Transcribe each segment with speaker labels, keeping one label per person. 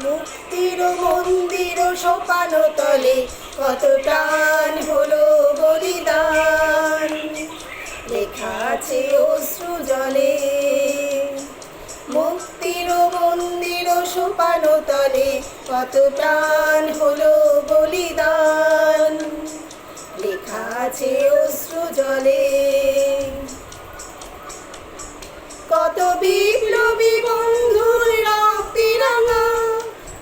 Speaker 1: মুক্তির মন্দির সোপান তলে কত প্রাণ হলো বলিদান, লেখা আছে অশ্রু জলে। মুক্তির মন্দির সোপান তলে কত প্রাণ হলো বলিদান, লেখা আছে অশ্রু জলে। কত বিপ্লবী বন্ধুর রক্তে রাঙা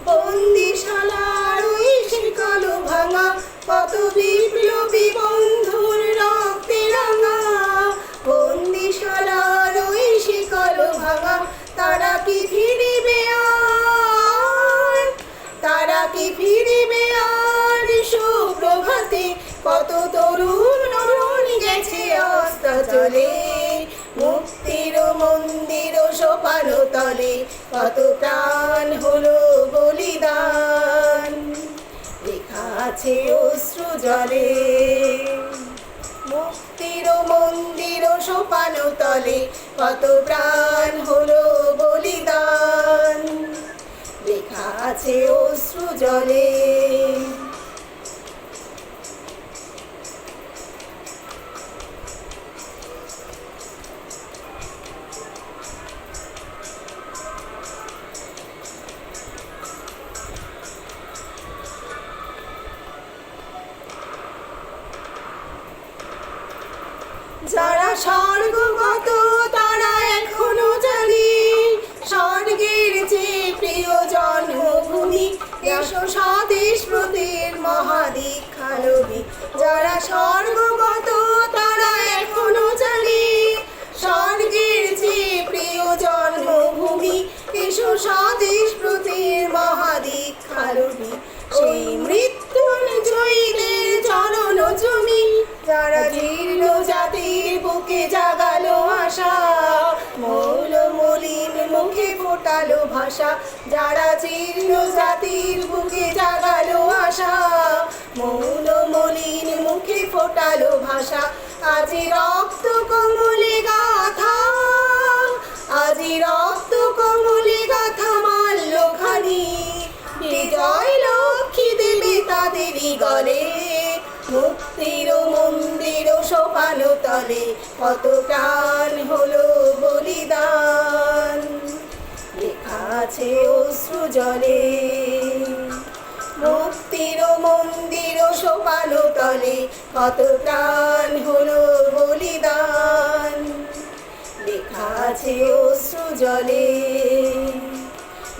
Speaker 1: বন্দিশালার ওই শিকল ভাঙা, কত বিপ্লবী বন্ধুর রক্তে রাঙা বন্দিশালার ওই শিকল ভাঙা। তারা কি ফিরিবে আর, তারা কি ফিরিবে আর সুপ্রভাতে, কত তরুণ নরণ গেছে অস্তাচলে। মুক্তির মন্দির সোপান তলে কত প্রাণ হলো বলিদান, লেখা আছে অশ্রু জলে। মুক্তির মন্দির সোপান তলে কত প্রাণ হলো বলিদান, লেখা আছে অশ্রু জলে। যারা স্বর্গগত তারা এখনো জানে স্বর্গের চেয়ে প্রিয় জন্মভূমি, এসো স্বদেশ ব্রতের মহাদীক্ষা লোভী। যারা স্বর্গগত তারা এখনো জানে স্বর্গের চেয়ে প্রিয় জন্মভূমি, এসো স্বদেশ ব্রতের মহাদীক্ষা লোভী। সেই মৃত্যুঞ্জয়ীদের চরণ জমি, যারা জীর্ণ জাতির বুকে জাগালো আশা, মৌল মলিন মুখে ফোটালো ভাষা। যারা জীর্ণ জাতির বুকে জাগালো আশা, মৌল মলিন মুখে ফোটালো ভাষা। আজি রক্ত কমলে গাথা, আজি রক্ত কমলে গাথা মাল্য খানি, বিজয় লক্ষ্মী দেবী তাদেরই গলে। মুক্তির মন্দির সোপান তলে কত প্রাণ হলো বলিদান, লেখা আছে অশ্রু জলে। মুক্তির মন্দির সোপান তলে কত প্রাণ হলো বলিদান, লেখা আছে অশ্রু জলে,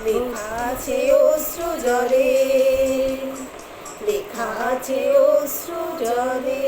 Speaker 1: লেখা আছে অশ্রু জলে, লেখা আছে অশ্রু জলে।